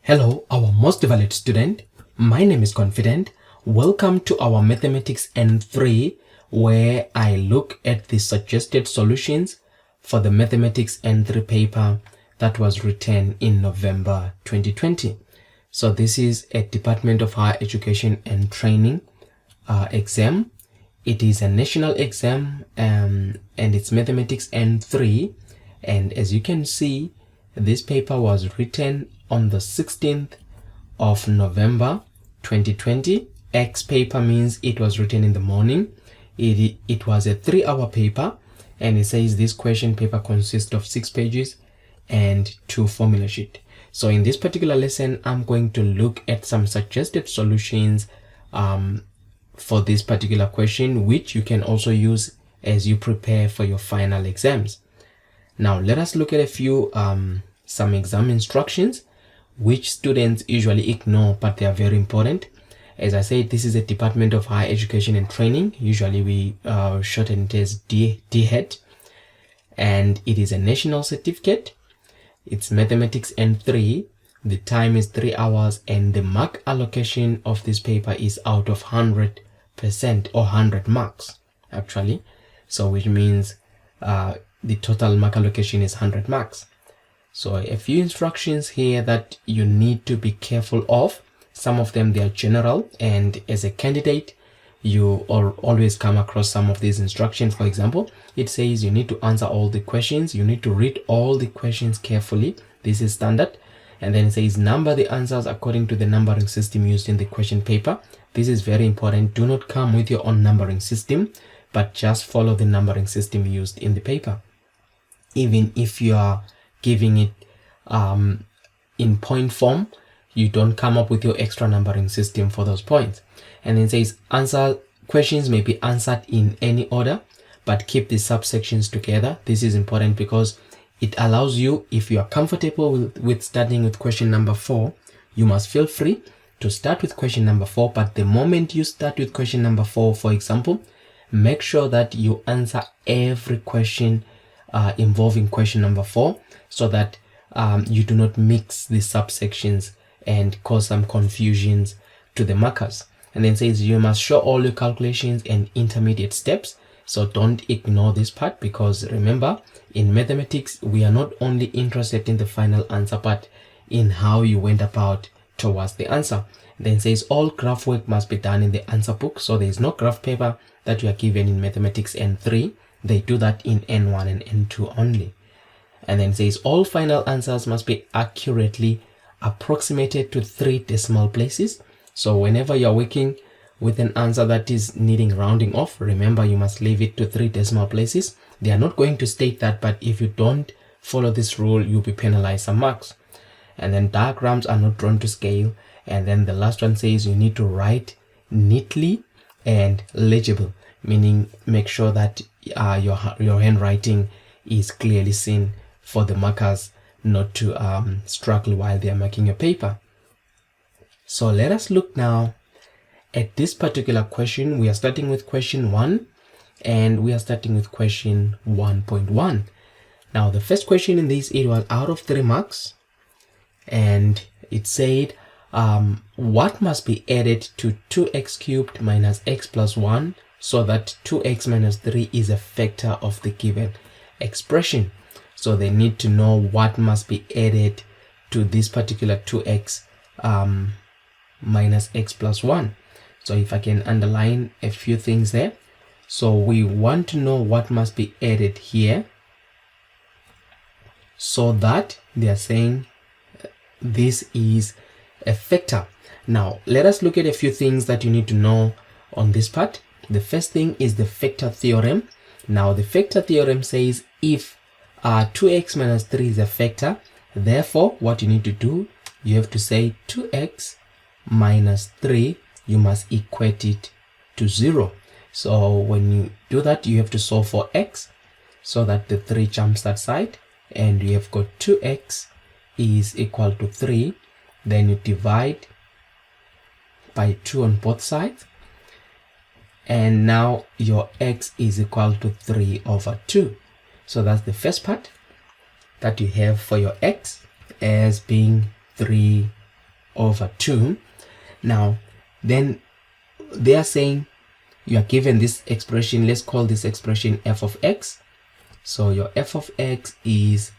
Hello, our most valued student. My name is Confident. Welcome to our Mathematics N3, where I look at the suggested solutions for the Mathematics N3 paper that was written in November 2020. So this is a Department of Higher Education and Training exam. It is a national exam and it's Mathematics N3. And as you can see, this paper was written on the 16th of November 2020. X paper means it was written in the morning. It was a 3-hour paper, and it says this question paper consists of 6 pages and 2 formula sheet. So in this particular lesson, I'm going to look at some suggested solutions for this particular question, which you can also use as you prepare for your final exams. Now let us look at a few some exam instructions which students usually ignore, but they are very important. As I said, this is a Department of Higher Education and Training. Usually we shorten it as DHET, and it is a national certificate. It's Mathematics N3. The time is 3 hours, and the mark allocation of this paper is out of 100% or 100 marks actually. So which means the total mark allocation is 100 marks. So a few instructions here that you need to be careful of. Some of them, they are general, and as a candidate you always come across some of these instructions. For example, it says you need to answer all the questions. You need to read all the questions carefully. This is standard. And then it says number the answers according to the numbering system used in the question paper. This is very important. Do not come with your own numbering system, but just follow the numbering system used in the paper. Even if you are giving it in point form, you don't come up with your extra numbering system for those points. And then it says answer questions may be answered in any order, but keep the subsections together. This is important because it allows you, if you are comfortable with starting with question number 4, you must feel free to start with question number 4. But the moment you start with question number 4, for example, make sure that you answer every question involving question number 4, so that you do not mix the subsections and cause some confusions to the markers. And then it says you must show all your calculations and intermediate steps. So don't ignore this part, because remember, in mathematics we are not only interested in the final answer, but in how you went about towards the answer. Then it says all graph work must be done in the answer book. So there is no graph paper that you are given in Mathematics N3. They do that in N1 and N2 only. And then it says all final answers must be accurately approximated to 3 decimal places. So whenever you're working with an answer that is needing rounding off, remember you must leave it to 3 decimal places. They are not going to state that, but if you don't follow this rule, you'll be penalized some marks. And then diagrams are not drawn to scale. And then the last one says you need to write neatly and legible, meaning make sure that your handwriting is clearly seen for the markers not to struggle while they are marking your paper. So let us look now at this particular question. We are starting with question 1, and we are starting with question 1.1. Now the first question in this, it was out of 3 marks, and it said what must be added to 2x cubed minus x plus 1 so that 2x minus 3 is a factor of the given expression. So they need to know what must be added to this particular 2x minus x plus 1. So if I can underline a few things there. So we want to know what must be added here, so that they are saying this is a factor. Now let us look at a few things that you need to know on this part. The first thing is the factor theorem. Now the factor theorem says if 2x minus 3 is a factor, therefore what you need to do, you have to say 2x minus 3, you must equate it to 0. So when you do that, you have to solve for x, so that the 3 jumps that side, and we have got 2x is equal to 3. Then you divide by 2 on both sides, and now your x is equal to 3 over 2. So that's the first part that you have for your x as being 3 over 2. Now then they are saying you are given this expression. Let's call this expression f of x. So your f of x is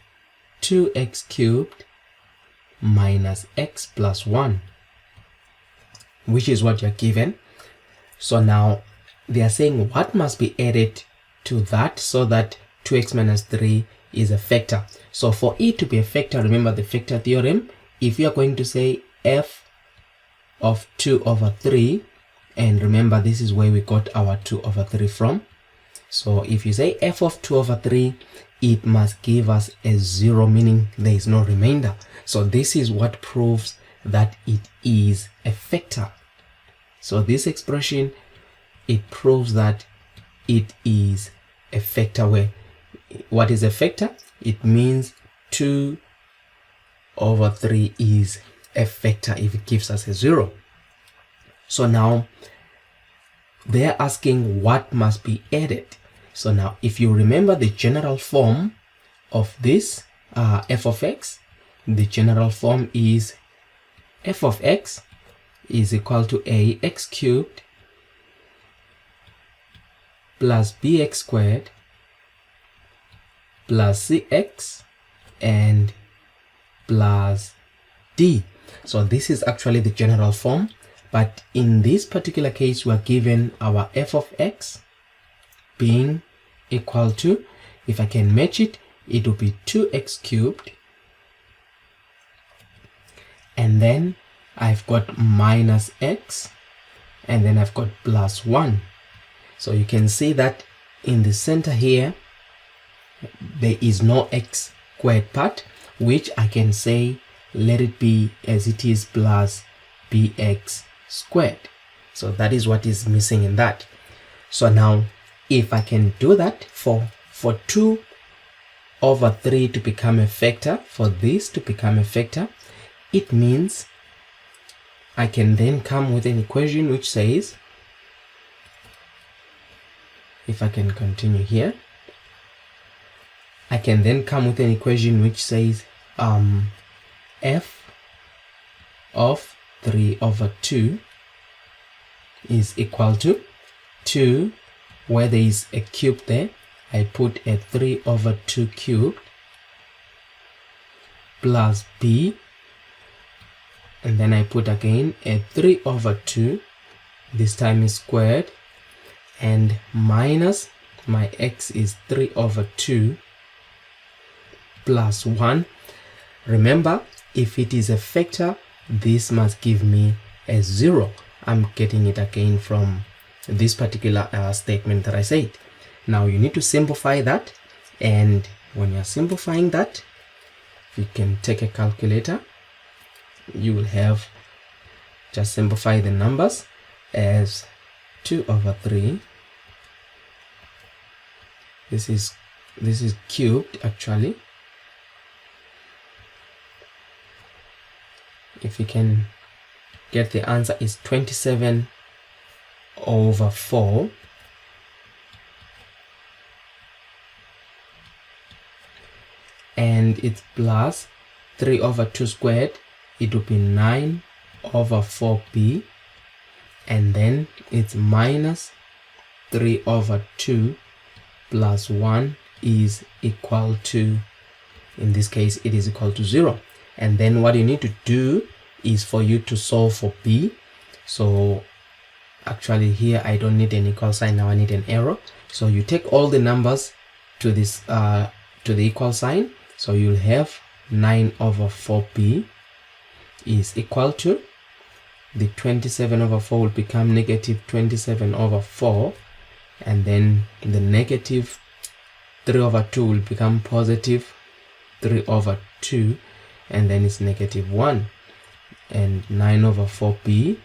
2x cubed minus x plus 1, which is what you're given. So now they are saying what must be added to that so that 2x minus 3 is a factor. So for it to be a factor, remember the factor theorem. If you are going to say f of 2 over 3, and remember this is where we got our 2 over 3 from. So if you say f of 2 over 3, it must give us a 0, meaning there is no remainder. So this is what proves that it is a factor. So this expression, it proves that it is a factor. Where what is a factor? It means 2 over 3 is a factor if it gives us a 0. So now they're asking what must be added. So now if you remember the general form of this f of x, the general form is f of x is equal to ax cubed plus bx squared plus cx and plus d. So this is actually the general form, but in this particular case we are given our f of x being equal to, if I can match it, it will be 2x cubed, and then I've got minus x, and then I've got plus 1. So you can see that in the center here there is no x squared part, which I can say let it be as it is plus bx squared. So that is what is missing in that. So now if I can do that for 2 over 3 to become a factor, for this to become a factor, it means I can then come with an equation which says, if I can continue here, I can then come with an equation which says f of 3 over 2 is equal to 2, where there is a cube there, I put a 3 over 2 cubed plus b, and then I put again a 3 over 2, this time is squared, and minus my x is 3 over 2 plus 1. Remember, if it is a factor, this must give me a 0. I'm getting it again from this particular statement that I said. Now you need to simplify that, and when you're simplifying that, you can take a calculator. You will have, just simplify the numbers as 2 over 3. This is cubed actually. If you can get the answer, is 27 over 4. And it's plus 3 over 2 squared, it will be 9 over 4b, and then it's minus 3 over 2 plus 1 is equal to, in this case it is equal to 0. And then what you need to do is for you to solve for b. So actually here I don't need an equal sign, now I need an arrow. So you take all the numbers to this to the equal sign. So you'll have 9 over 4b is equal to, the 27 over 4 will become negative 27 over 4, and then the negative 3 over 2 will become positive 3 over 2, and then it's negative 1, and 9 over 4b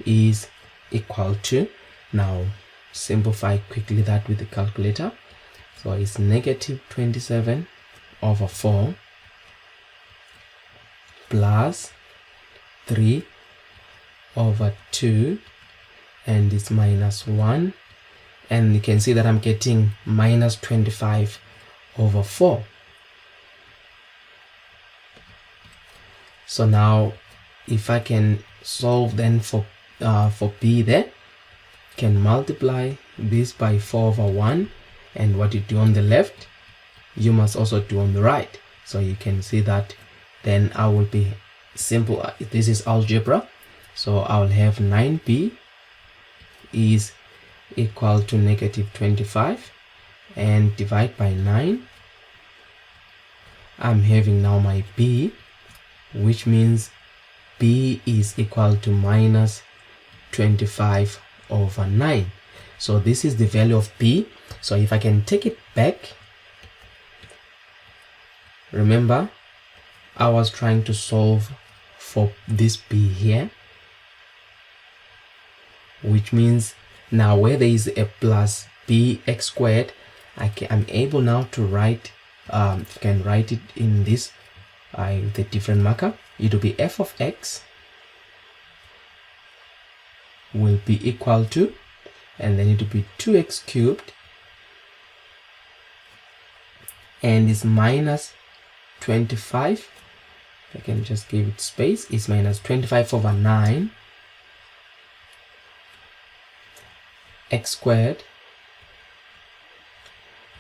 is equal to, now simplify quickly that with the calculator. So it's negative 27 over 4 plus 3 over 2, and it's minus 1, and you can see that I'm getting minus 25 over 4. So now if I can solve then for b there, can multiply this by 4/1, and what you do on the left you must also do on the right. So you can see that then I will be simple, this is algebra, so I'll have 9b is equal to -25, and divide by 9. I'm having now my b, which means b is equal to -25/9. So this is the value of b. So if I can take it back, remember I was trying to solve for this b here, which means now where there is a plus bx squared, I'm able now to write, can write it in this with a different marker. It will be f of x will be equal to, and then it will be 2x cubed, and it's minus 25. I can just give it space. It's minus 25/9 x squared,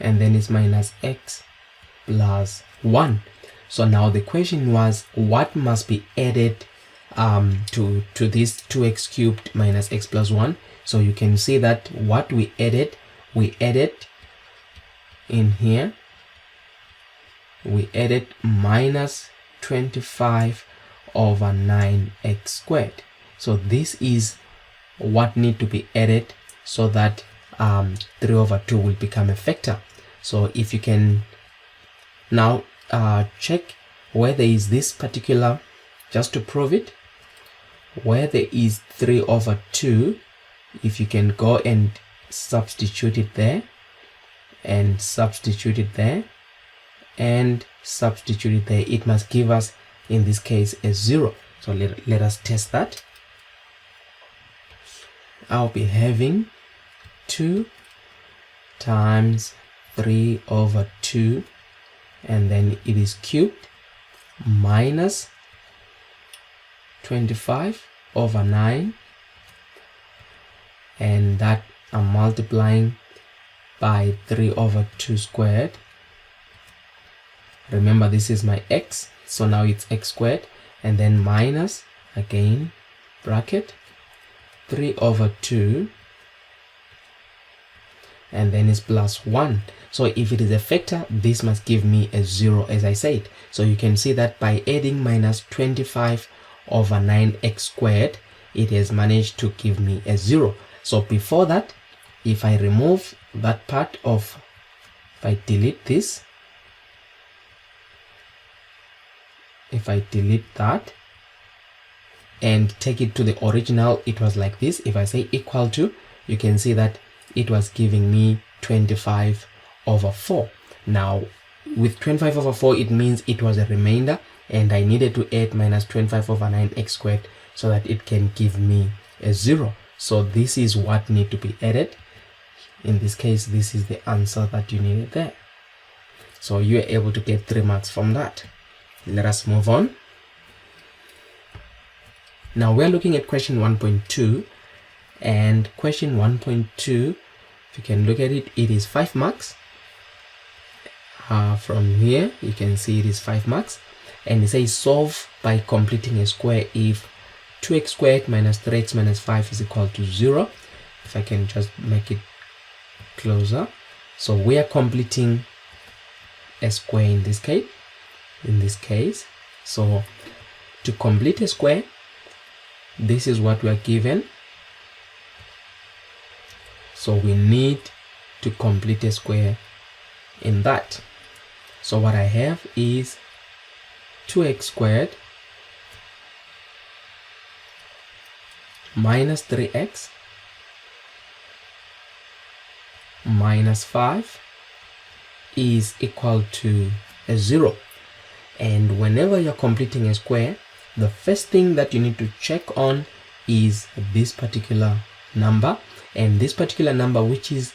and then it's minus x plus 1. So now the question was, what must be added to this 2x cubed minus x plus 1? So you can see that what we added in here, we added minus 25/9x squared. So this is what need to be added so that 3/2 will become a factor. So if you can now check where there is this particular, just to prove it, where there is 3/2, if you can go and substitute it there, and substitute it there, and substitute it there, it must give us in this case a 0. So let us test that. I'll be having 2 times 3/2, and then it is cubed, minus 25/9, and that I'm multiplying by 3/2 squared. Remember, this is my x, so now it's x squared, and then minus, again bracket, 3/2, and then it's plus 1. So if it is a factor, this must give me a 0, as I said. So you can see that by adding minus 25/9x squared, it has managed to give me a 0. So before that, if I remove that part of, if I delete this, if I delete that and take it to the original, it was like this. If I say equal to, you can see that it was giving me 25/4. Now with 25/4, it means it was a remainder, and I needed to add minus 25/9x squared so that it can give me a 0. So this is what need to be added. In this case, this is the answer that you needed there. So you are able to get 3 marks from that. Let us move on. Now we're looking at question 1.2, and question 1.2, if you can look at it, it is 5 marks. From here you can see it is 5 marks, and it says solve by completing a square if 2x squared minus 3x minus 5 is equal to 0. If I can just make it closer. So we are completing a square in this case. So to complete a square, this is what we are given. So we need to complete a square in that. So what I have is 2x squared minus 3x minus 5 is equal to a 0. And whenever you're completing a square, the first thing that you need to check on is this particular number, and this particular number, which is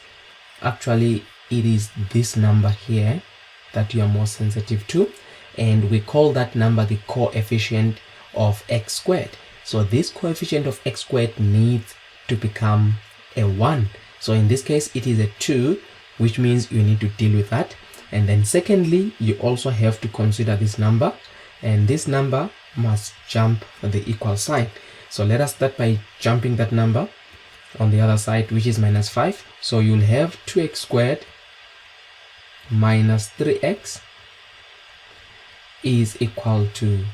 actually, it is this number here that you are more sensitive to, and we call that number the coefficient of x squared. So this coefficient of x squared needs to become a 1. So in this case it is a 2, which means you need to deal with that. And then secondly, you also have to consider this number, and this number must jump the equal sign. So let us start by jumping that number on the other side, which is minus 5. So you'll have 2x squared minus 3x is equal to,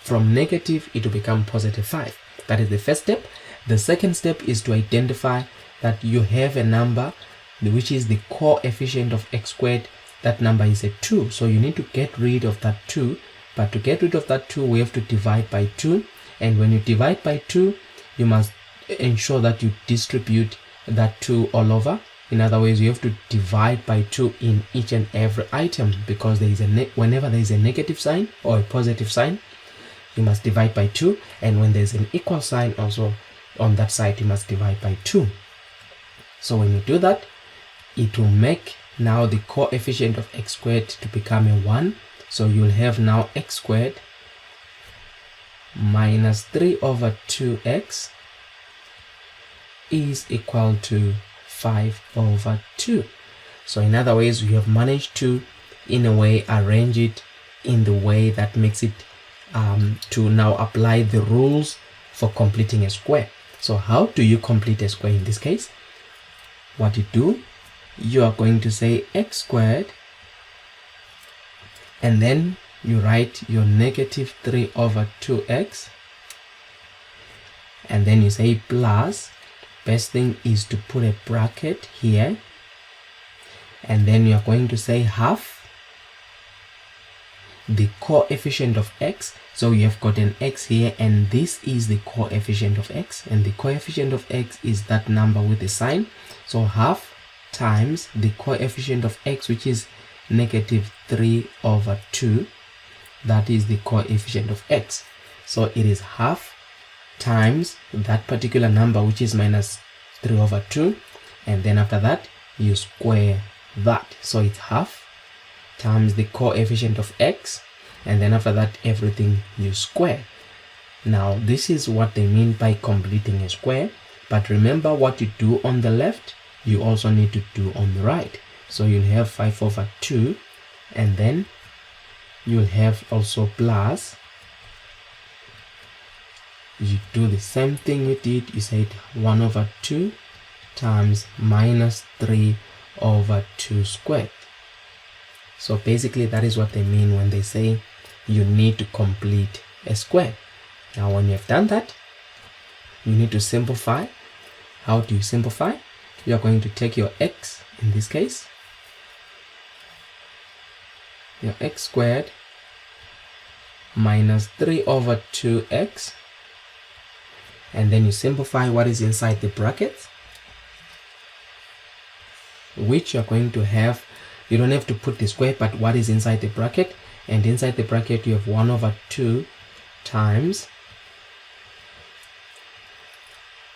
from negative it will become positive 5. That is the first step. The second step is to identify that you have a number which is the coefficient of x squared. That number is a 2, so you need to get rid of that 2. But to get rid of that 2, we have to divide by 2, and when you divide by 2, you must ensure that you distribute that 2 all over. In other words, you have to divide by 2 in each and every item, because there is whenever there is a negative sign or a positive sign, you must divide by 2, and when there is an equal sign also on that side, you must divide by 2. So when you do that, it will make now the coefficient of x squared to become a 1. So you'll have now x squared minus 3 over 2x is equal to 5 over 2. So in other words, we have managed to, in a way, arrange it in the way that makes it to now apply the rules for completing a square. So how do you complete a square in this case? What you do, you are going to say x squared, and then you write your negative 3 over 2x, and then you say plus, best thing is to put a bracket here, and then you are going to say half the coefficient of x. So you have got an x here, and this is the coefficient of x, and the coefficient of x is that number with the sign. So half times the coefficient of x, which is negative 3 over 2, that is the coefficient of x. So it is half times that particular number, which is minus 3 over 2, and then after that you square that. So it's half times the coefficient of x, and then after that everything you square. Now this is what they mean by completing a square, but remember what you do on the left, you also need to do on the right. So you'll have 5 over 2, and then you'll have also plus, you do the same thing with it, you said 1 over 2 times minus 3 over 2 squared. So basically that is what they mean when they say you need to complete a square. Now when you have done that, you need to simplify. How do you simplify? You are going to take your x, in this case, your x squared minus 3 over 2x, and then you simplify what is inside the brackets, which you're going to have, you don't have to put the square, but what is inside the bracket, and inside the bracket you have 1 over 2 times,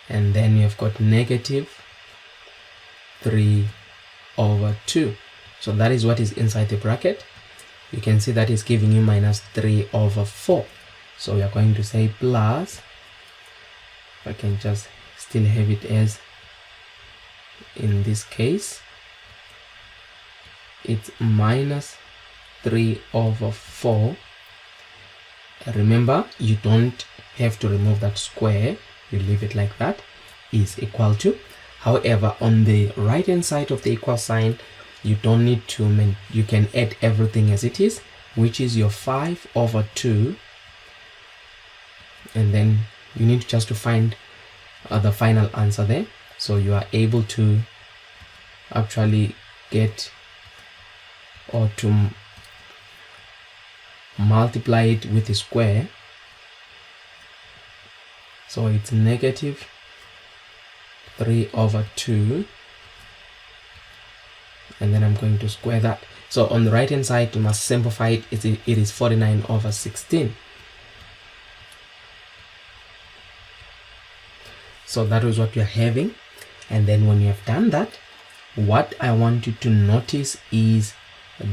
and then you've got negative 3 over 2. So that is what is inside the bracket. You can see that is giving you minus 3 over 4. So we are going to say plus, I can just still have it as, in this case, it's minus 3 over 4. Remember, you don't have to remove that square, you leave it like that, is equal to. However, on the right hand side of the equal sign, you don't need to, you can add everything as it is, which is your 5 over 2, and then you need just to find the final answer there. So you are able to actually get, or to multiply it with the square. So it's negative 3 over 2, and then I'm going to square that. So on the right hand side, you must simplify it. It is 49 over 16. So that is what you're having. And then when you have done that, what I want you to notice is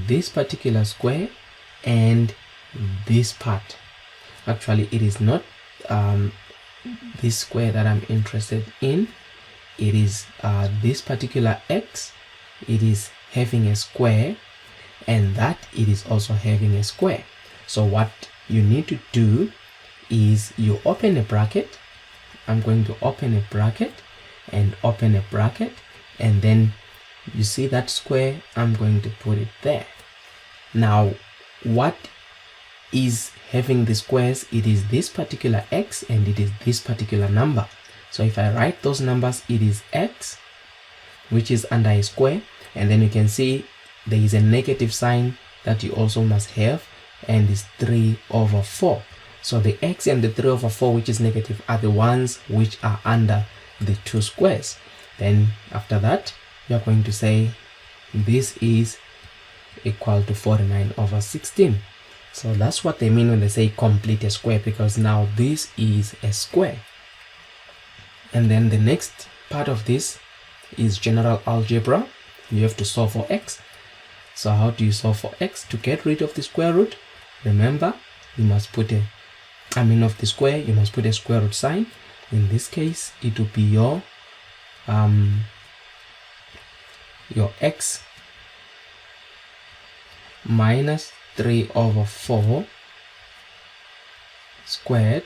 this particular square and this part. Actually, it is not this square that I'm interested in. It is this particular x. It is having a square, and that it is also having a square. So what you need to do is you open a bracket. I'm going to open a bracket and open a bracket, and then you see that square, I'm going to put it there. Now what is having the squares? It is this particular x and it is this particular number. So if I write those numbers, it is x, which is under a square, and then you can see there is a negative sign that you also must have, and it's 3/4. So the x and the 3/4, which is negative, are the ones which are under the two squares. Then after that, you are going to say this is equal to 49/16. So that's what they mean when they say complete a square, because now this is a square. And then the next part of this is general algebra. You have to solve for x. So how do you solve for x? To get rid of the square root, remember, you must put of the square, you must put a square root sign. In this case, it will be your x minus 3/4 squared.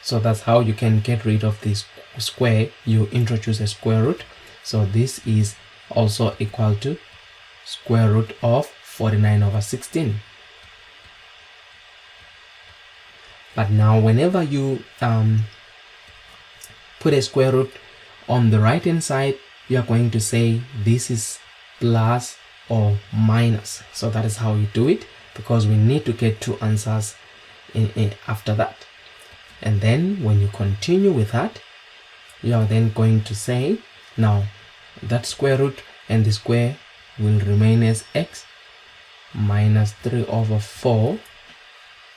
So that's how you can get rid of this square. You introduce a square root. So this is also equal to square root of 49/16. But now whenever you put a square root on the right hand side, you are going to say this is plus or minus. So that is how you do it, because we need to get two answers after that. And then when you continue with that, you are then going to say, now that square root and the square will remain as x minus 3/4.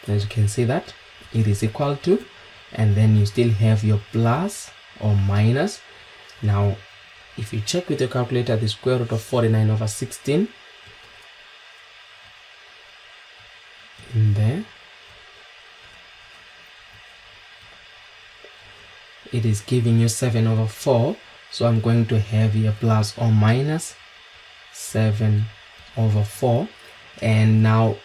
As you can see that it is equal to, and then you still have your plus or minus. Now if you check with your calculator, the square root of 49/16 in there, it is giving you 7/4. So I'm going to have here plus or minus 7/4. And now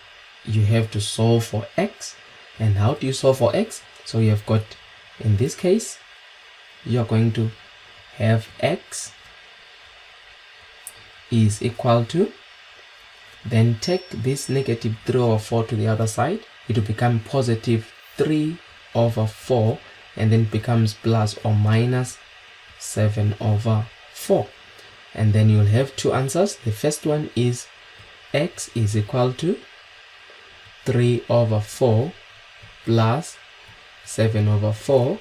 you have to solve for x. And how do you solve for x? So you have got, in this case, you're going to have x is equal to, then take this negative 3/4 to the other side, it will become positive 3/4, and then becomes plus or minus 7/4. And then you'll have two answers. The first one is x is equal to 3/4 plus 7/4,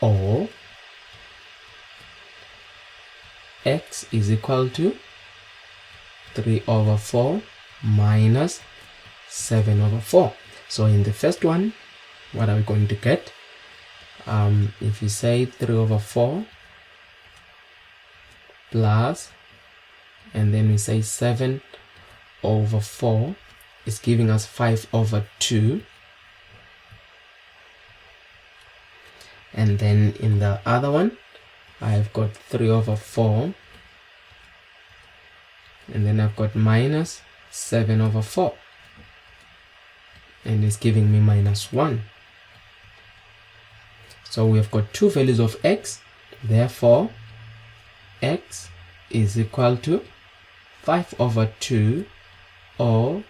or x is equal to 3/4 minus 7/4. So in the first one, what are we going to get? If you say 3/4 plus, and then we say 7/4, is giving us 5/2. And then in the other one, I've got 3/4, and then I've got minus 7/4, and it's giving me -1. So we have got two values of x. Therefore x is equal to 5/2, or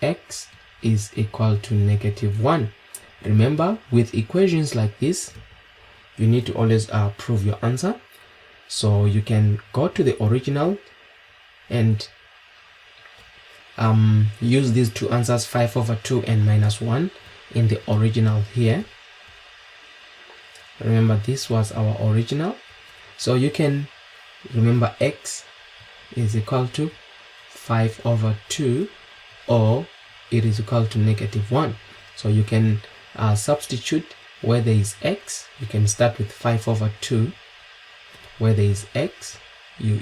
x is equal to -1. Remember, with equations like this, you need to always prove your answer. So you can go to the original and use these two answers, 5/2 and -1, in the original here. Remember, this was our original. So you can remember x is equal to 5/2, or it is equal to -1. So you can substitute where there is x. You can start with 5/2. Where there is x, you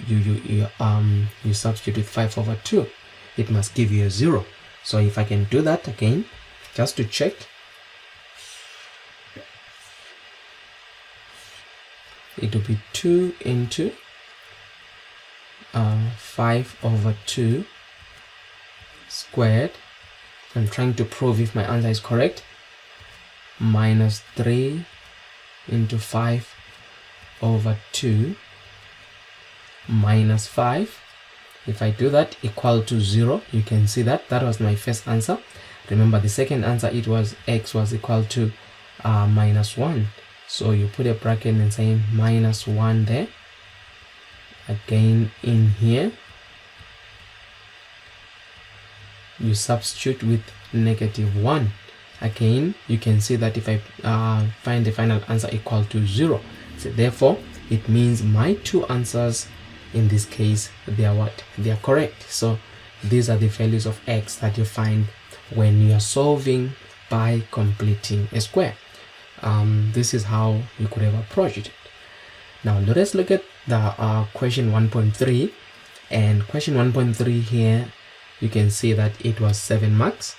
substitute with 5/2. It must give you a 0. So if I can do that again, just to check, it will be 2 into 5/2 squared. I'm trying to prove if my answer is correct. Minus 3 into 5/2 minus 5. If I do that, equal to 0. You can see that was my first answer. Remember, the second answer, it was x was equal to minus 1. So you put a bracket and say minus 1 there. Again, in here you substitute with negative 1. Again, you can see that if I find the final answer equal to 0, so therefore it means my two answers in this case, they are what? They are correct. So these are the values of x that you find when you are solving by completing a square. This is how you could have approached it. Now let us look at the question 1.3, and question 1.3 here, you can see that it was 7 marks.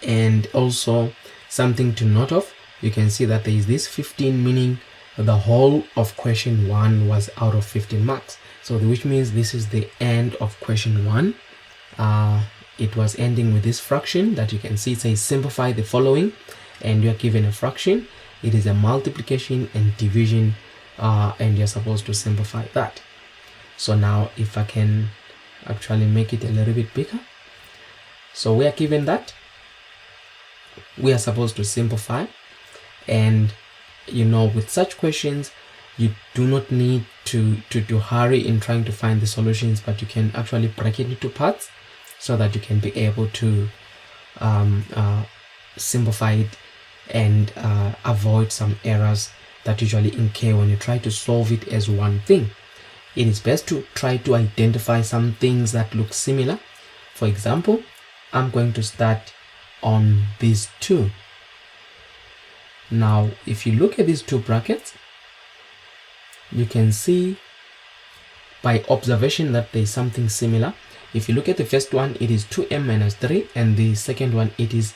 And also something to note of, you can see that there is this 15, meaning the whole of question 1 was out of 15 marks. So which means this is the end of question 1. It was ending with this fraction that you can see. It says simplify the following, and you are given a fraction. It is a multiplication and division, and you're supposed to simplify that. So now if I can actually make it a little bit bigger. So we are given that we are supposed to simplify, and you know, with such questions you do not need to hurry in trying to find the solutions, but you can actually break it into parts so that you can be able to simplify it and avoid some errors that usually incur when you try to solve it as one thing. It is best to try to identify some things that look similar. For example, I'm going to start on these two. Now if you look at these two brackets, you can see by observation that there is something similar. If you look at the first one, it is 2m minus 3, and the second one, it is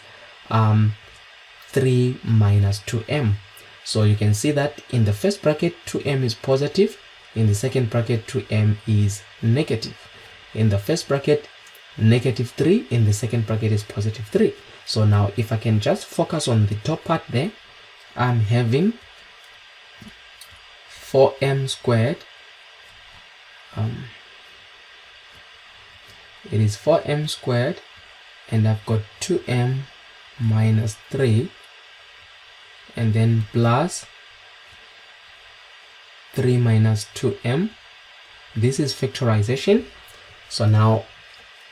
3 minus 2m. So you can see that in the first bracket 2m is positive, in the second bracket 2m is negative. In the first bracket negative 3, in the second bracket is positive 3. So now if I can just focus on the top part there, I'm having 4m squared. It is 4m squared, and I've got 2m minus 3, and then plus 3 minus 2m. This is factorization. So now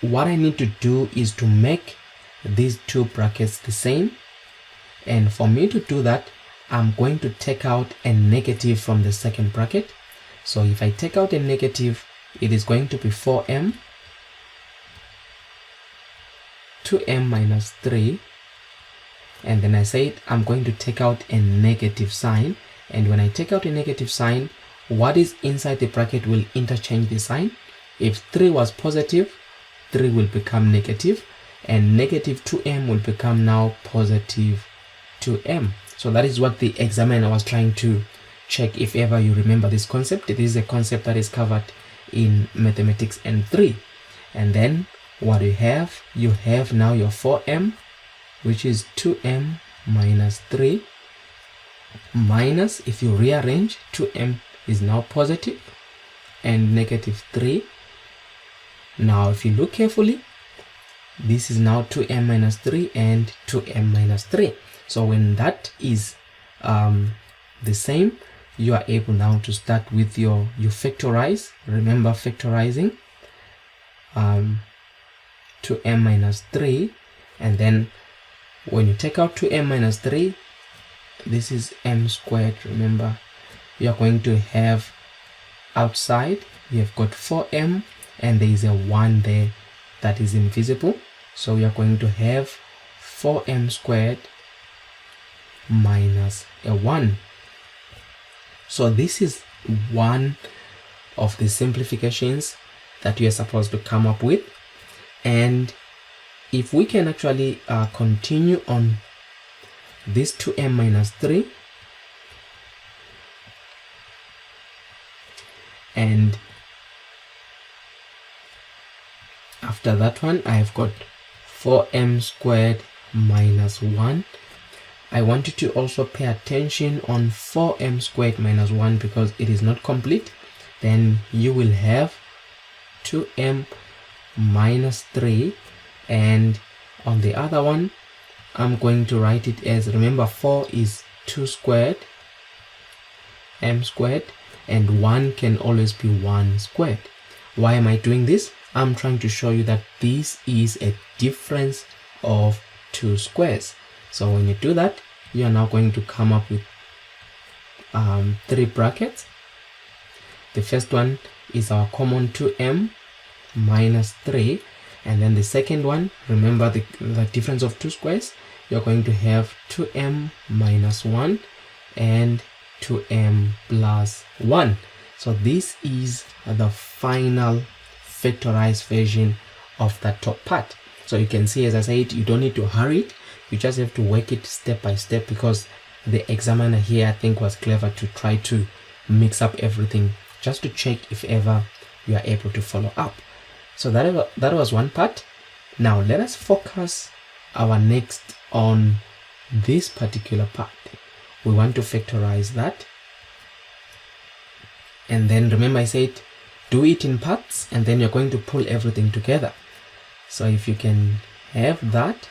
what I need to do is to make these two brackets the same, and for me to do that, I'm going to take out a negative from the second bracket. So if I take out a negative, it is going to be 4m, 2m minus 3, and then I said I'm going to take out a negative sign, and when I take out a negative sign, what is inside the bracket will interchange the sign. If 3 was positive, 3 will become negative, and negative 2m will become now positive 2m. So that is what the examiner was trying to check, if ever you remember this concept. This is a concept that is covered in Mathematics N3. And then what you have now your 4m, which is 2m minus 3, minus, if you rearrange, 2m is now positive and negative 3. Now if you look carefully, this is now 2m minus 3 and 2m minus 3. So when that is the same, you are able now to start with you factorize. Remember factorizing, 2m minus 3, and then when you take out 2m minus 3, this is m squared. Remember, you are going to have outside, you have got 4m, and there is a 1 there that is invisible. So we are going to have 4m squared minus a 1. So this is one of the simplifications that you are supposed to come up with. And if we can actually continue on this 2m minus 3, and after that one I've got 4m squared minus 1. I want you to also pay attention on 4m squared minus 1 because it is not complete. Then you will have 2m minus 3, and on the other one I'm going to write it as, remember 4 is 2 squared, m squared, and 1 can always be 1 squared. Why am I doing this? I'm trying to show you that this is a difference of 2 squares. So when you do that, you are now going to come up with 3 brackets. The first one is our common 2m minus 3, and then the second one, remember the difference of 2 squares, you're going to have 2m minus 1 and 2m plus 1. So this is the final factorized version of the top part. So you can see, as I said, you don't need to hurry it, you just have to work it step by step, because the examiner here I think was clever to try to mix up everything just to check if ever you are able to follow up. So that was one part. Now let us focus our next on this particular part. We want to factorize that, and then remember I said do it in parts, and then you're going to pull everything together. So if you can have that,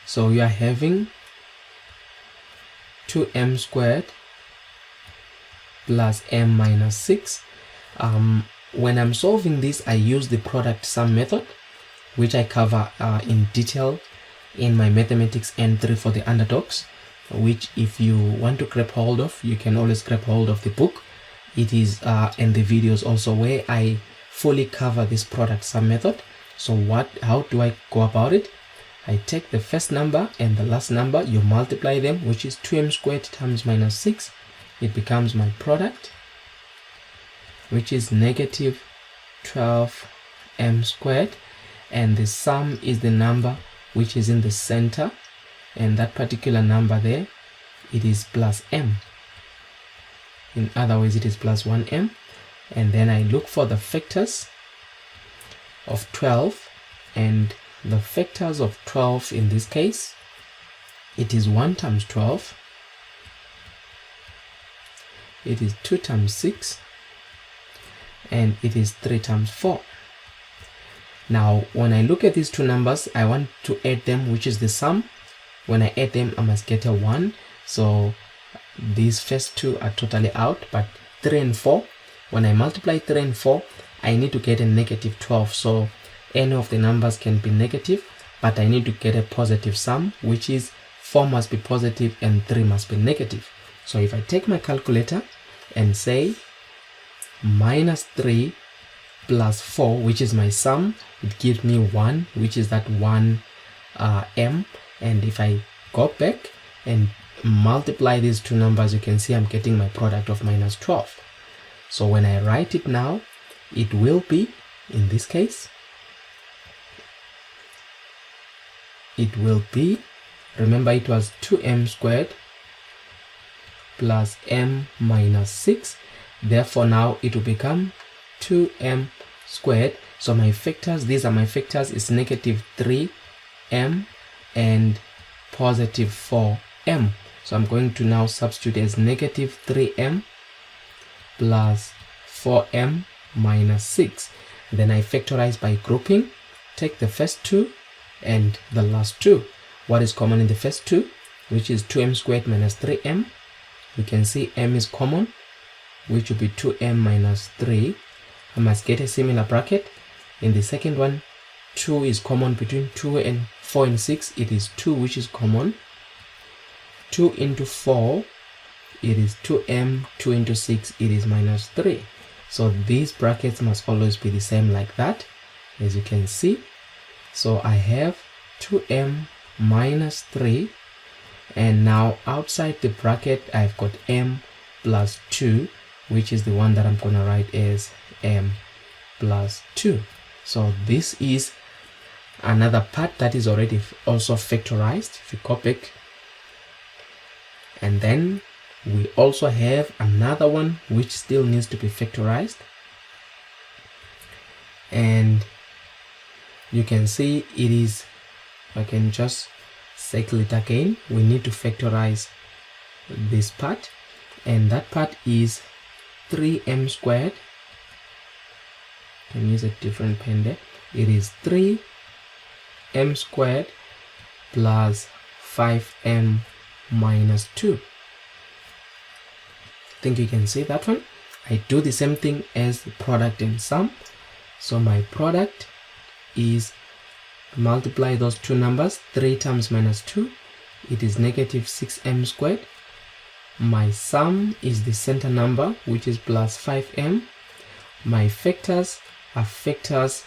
so you are having 2m squared plus m minus 6. When I'm solving this, I use the product sum method, which I cover in detail in my Mathematics N3 for the underdogs, which if you want to grab hold of, you can always grab hold of the book. It is in the videos also where I fully cover this product sum method. So how do I go about it? I take the first number and the last number, you multiply them, which is 2m squared times minus 6. It becomes my product, which is negative 12m squared, and the sum is the number which is in the center, and that particular number there, it is plus m. In other words, it is plus 1m. And then I look for the factors of 12, and the factors of 12 in this case, it is 1 times 12, it is 2 times 6, and it is 3 times 4. Now when I look at these two numbers, I want to add them, which is the sum. When I add them, I must get a 1. So these first two are totally out, but 3 and 4, when I multiply 3 and 4, I need to get a negative 12. So any of the numbers can be negative, but I need to get a positive sum, which is 4 must be positive and 3 must be negative. So if I take my calculator and say minus 3 plus 4, which is my sum, it gives me 1, which is that 1 m. And if I go back and multiply these two numbers, you can see I'm getting my product of minus 12. So when I write it now, it will be, in this case, it will be, remember it was 2m squared plus m minus 6. Therefore now it will become 2m squared. So my factors, these are my factors, is negative 3m and positive 4m. So I'm going to now substitute as negative 3m plus 4m minus 6. Then I factorize by grouping, take the first two and the last two. What is common in the first two, which is 2m squared minus 3m. You can see m is common, which will be 2m minus 3. I must get a similar bracket. In the second one, 2 is common between 2 and 4 and 6. It is 2 which is common. 2 into 4, it is 2m. 2 into 6, it is minus 3. So these brackets must always be the same like that, as you can see. So I have 2m minus 3, and now outside the bracket I've got m plus 2, which is the one that I'm gonna write as m plus 2. So this is another part that is already also factorized. If you go back, and then we also have another one which still needs to be factorized, and you can see it is, I can just circle it again, we need to factorize this part, and that part is 3m squared. Can use a different pen there. It is 3m squared plus 5m minus 2. I think you can see that one. I do the same thing as the product and sum. So my product is, multiply those two numbers, 3 times minus 2, it is negative 6m squared. My sum is the center number, which is plus 5m. My factors are factors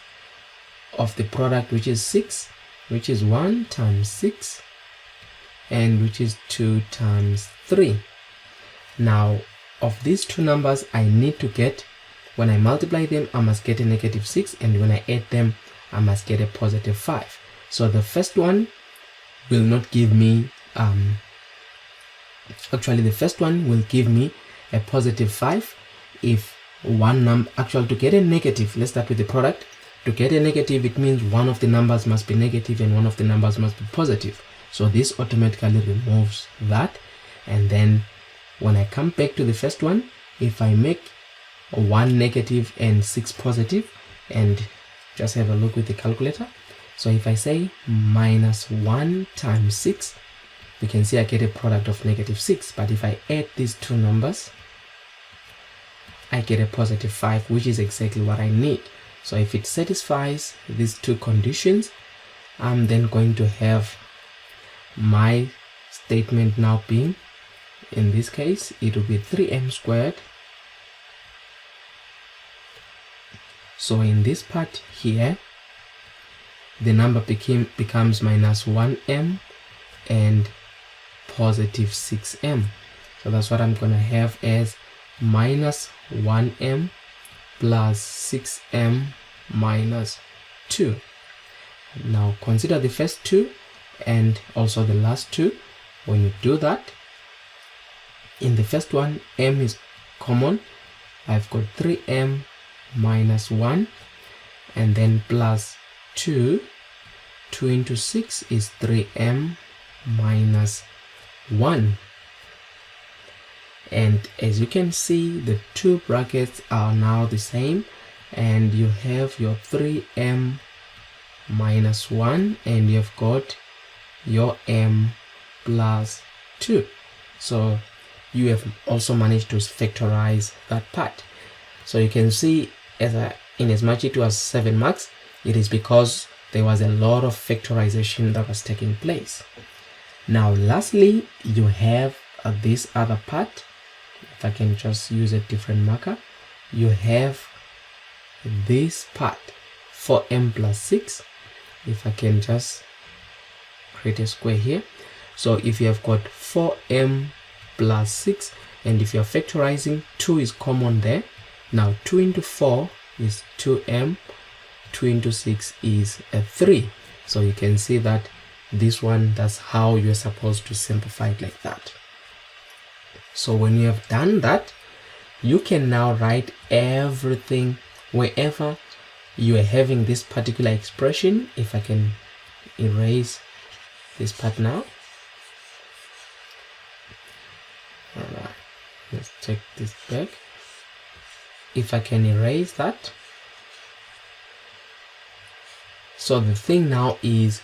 of the product, which is 6, which is 1 times 6, and which is 2 times 3. Now, of these two numbers, I need to get, when I multiply them, I must get a negative 6, and when I add them, I must get a positive 5. So the first one will not give me, actually the first one will give me a positive 5 if one number, actually to get a negative, let's start with the product. To get a negative, it means one of the numbers must be negative and one of the numbers must be positive. So this automatically removes that. And then when I come back to the first one, if I make 1 negative and 6 positive, and just have a look with the calculator. So if I say minus 1 times 6, you can see I get a product of negative 6. But if I add these two numbers, I get a positive 5, which is exactly what I need. So if it satisfies these two conditions, I'm then going to have my statement now being, in this case, it will be 3m squared. So in this part here, the number becomes minus 1m and positive 6m. So that's what I'm going to have as minus 1m plus 6m minus 2. Now consider the first two and also the last two. When you do that, in the first one, m is common. I've got 3m minus 1 and then plus 2. 2 into 6 is 3m minus 1. And as you can see, the two brackets are now the same, and you have your 3m minus 1 and you've got your m plus 2. So you have also managed to factorize that part. So you can see, in as much it was 7 marks, it is because there was a lot of factorization that was taking place. Now lastly, you have this other part. If I can just use a different marker, you have this part, 4m plus 6. If I can just create a square here. So if you have got 4m plus 6, and if you're factorizing, 2 is common there. Now 2 into 4 is 2m, 2 into 6 is a 3. So you can see that this one, that's how you're supposed to simplify it like that. So when you have done that, you can now write everything wherever you are having this particular expression. If I can erase this part now. Alright, let's take this back. If I can erase that. So the thing now is,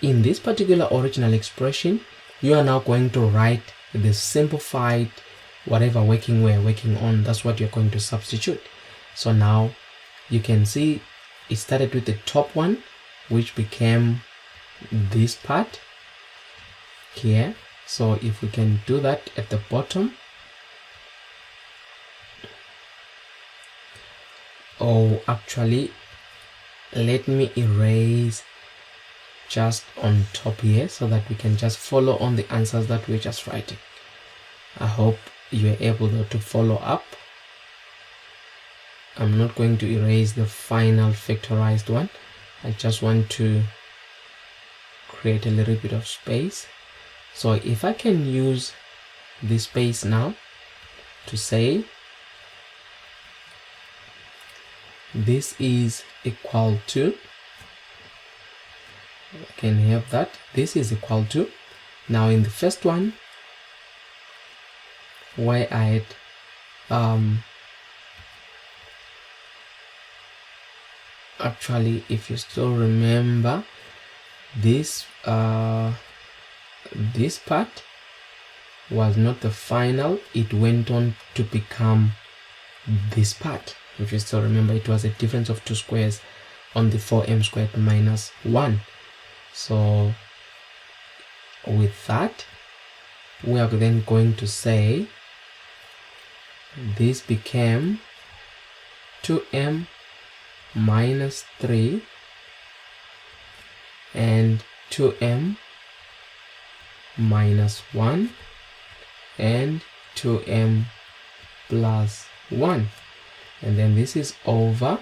in this particular original expression, you are now going to write the simplified whatever working we're working on. That's what you're going to substitute. So now you can see it started with the top one, which became this part here. So if we can do that at the bottom, actually let me erase just on top here so that we can just follow on the answers that we're just writing. I hope you're able to follow up. I'm not going to erase the final factorized one. I just want to create a little bit of space. So if I can use this space now to say this is equal to, I can have that, this is equal to, now in the first one where I had actually, if you still remember, this this part was not the final, it went on to become this part. If you still remember, it was a difference of 2 squares on the 4m squared minus 1. So with that, we are then going to say this became 2m minus 3 and 2m minus 1 and 2m plus 1, and then this is over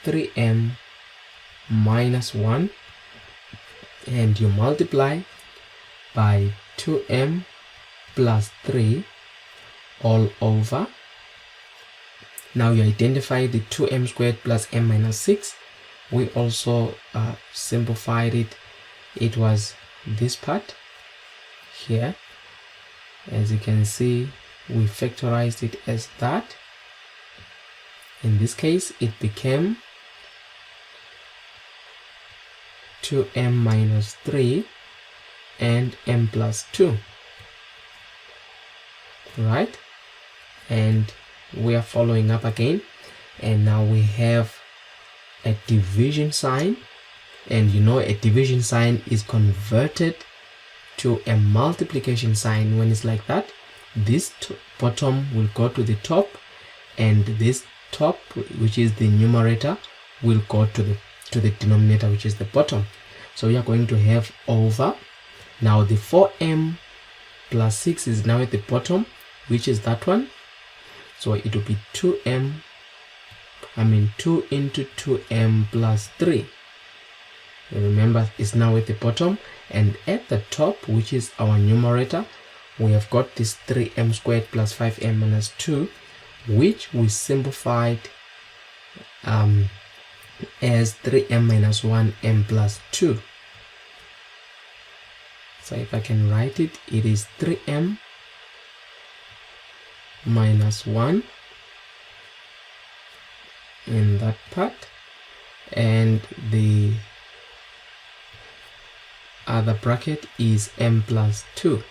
3m minus 1, and you multiply by 2m plus 3 all over. Now you identify the 2m squared plus m minus 6. We also simplified it. It was this part here. As you can see, we factorized it as that. In this case, it became 2m minus 3 and m plus 2, right? And we are following up again, and now we have a division sign, and you know a division sign is converted to a multiplication sign when it's like that. This bottom will go to the top, and this top, which is the numerator, will go to the denominator, which is the bottom. So we are going to have over, now the 4m plus 6 is now at the bottom, which is that one. So it will be 2 into 2m plus 3. Remember, it's now at the bottom, and at the top, which is our numerator, we have got this 3m squared plus 5m minus 2, which we simplified as 3m minus 1m plus 2. So if I can write it, it is 3m minus 1 in that part, and the other bracket is m plus 2.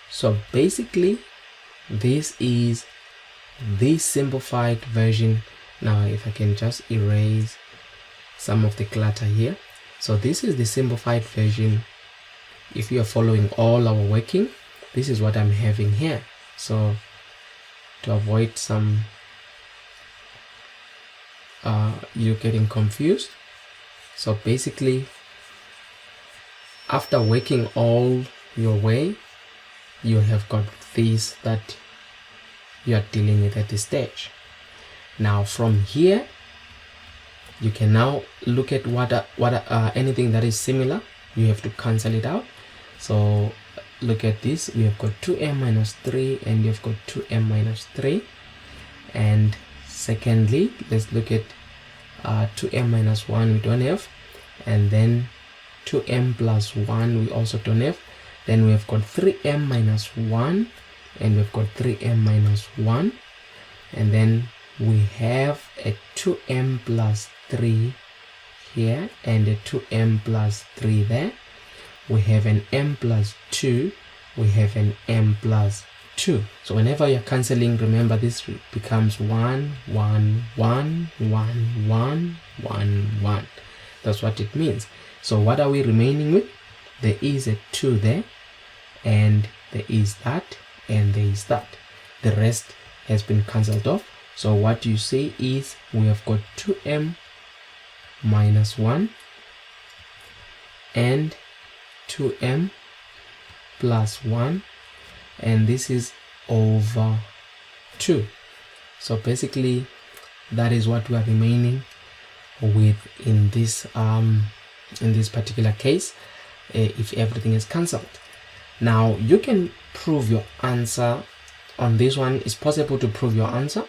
So basically, this is the simplified version. Now if I can just erase some of the clutter here. So this is the simplified version. If you are following all our working, this is what I'm having here. So to avoid some you getting confused, so basically after working all your way, you have got this that you are dealing with at this stage. Now from here, you can now look at what anything that is similar, you have to cancel it out. So look at this, we have got 2m minus 3 and you've got 2m minus 3. And secondly, let's look at 2m minus 1 we don't have, and then 2m plus 1 we also don't have. Then we have got 3m minus 1 and we've got 3m minus 1, and then we have a 2m plus 3 here and a 2m plus 3 there. We have an m plus 2, we have an m plus 2. So whenever you're cancelling, remember this becomes 1 1 1 1 1 1 1. That's what it means. So what are we remaining with? There is a 2 there, and there is that, and there is that. The rest has been cancelled off. So what you see is we have got 2m minus 1 and 2m plus 1, and this is over 2. So basically that is what we are remaining with in this particular case. if everything is cancelled. Now you can prove your answer on this one. It's possible to prove your answer,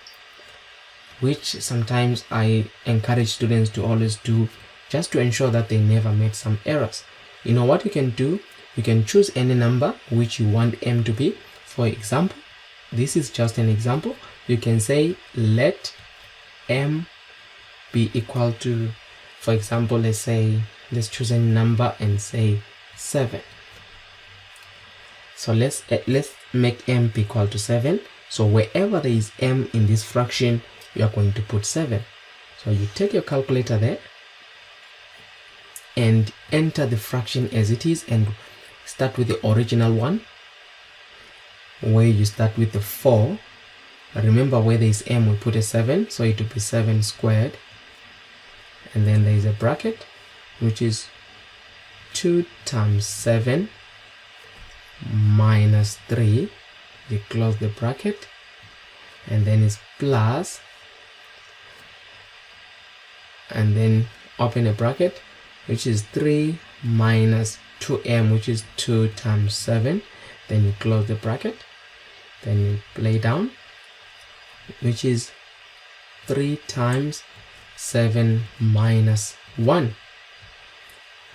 which sometimes I encourage students to always do, just to ensure that they never make some errors. You know what you can do? You can choose any number which you want m to be. For example, this is just an example. You can say let m be equal to, for example, let's choose a number and say 7. So let's make m be equal to 7. So wherever there is m in this fraction, you are going to put 7. So you take your calculator there and enter the fraction as it is, and start with the original one, where you start with the 4. Remember, where there is m, we put a 7, so it will be 7 squared, and then there is a bracket, which is 2 times 7 minus 3. You close the bracket, and then it's plus, and then open a bracket, which is 3 minus 2m, which is 2 times 7. Then you close the bracket, then you lay down, which is 3 times 7 minus 1.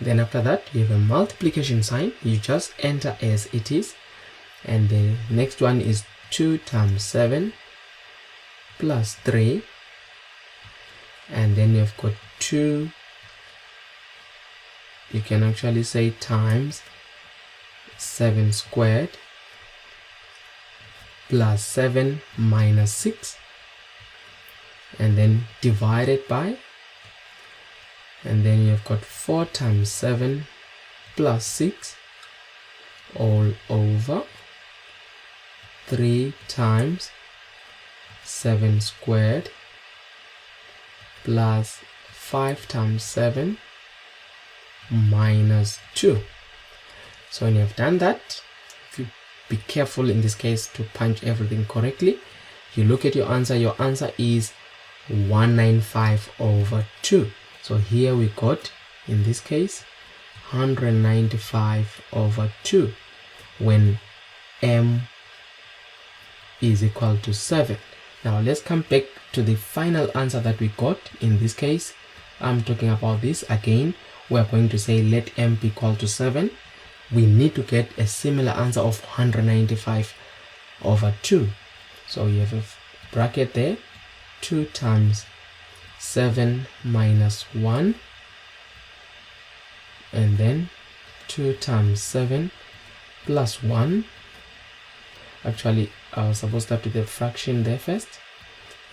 Then after that, you have a multiplication sign. You just enter as it is, and the next one is 2 times 7 plus 3, and then you've got 2, you can actually say times 7 squared plus 7 minus 6, and then divided by, and then you've got 4 times 7 plus 6 all over 3 times 7 squared plus 5 times 7 minus 2. So when you have done that, if you be careful in this case to punch everything correctly, you look at your answer is 195 over 2. So here we got, in this case, 195 over 2 when m is equal to 7. Now let's come back to the final answer that we got. In this case, I'm talking about this again. We're going to say let m be equal to 7. We need to get a similar answer of 195 over 2. So you have a bracket there, 2 times 7 minus 1, and then 2 times 7 plus 1. Actually, I was supposed to have to do the fraction there first,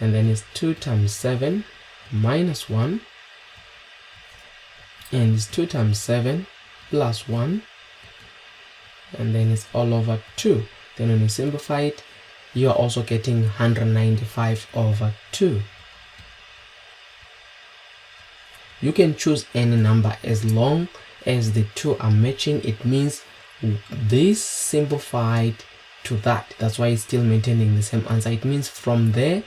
and then it's 2 times 7 minus 1, and it's 2 times 7 plus 1, and then it's all over 2. Then when you simplify it, you are also getting 195 over 2. You can choose any number as long as the two are matching. It means this simplified to that. That's why it's still maintaining the same answer. It means from there,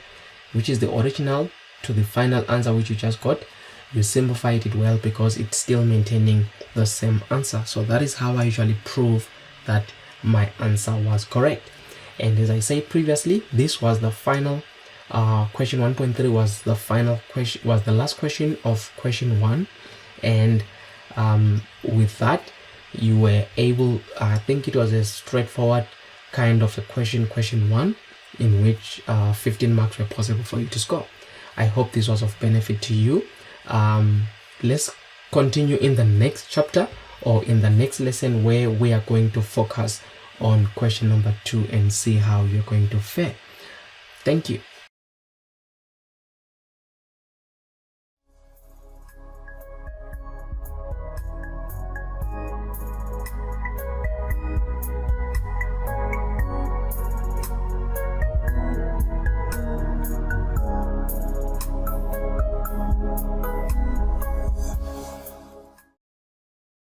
which is the original, to the final answer which you just got, you simplified it well because it's still maintaining the same answer. So that is how I usually prove that my answer was correct. And as I said previously, this was the final question 1.3 was the final question, was the last question of question 1, and with that you were able, I think it was a straightforward kind of a question 1, in which 15 marks were possible for you to score. I hope this was of benefit to you. Let's continue in the next chapter or in the next lesson, where we are going to focus on question number 2 and see how you're going to fare. Thank you.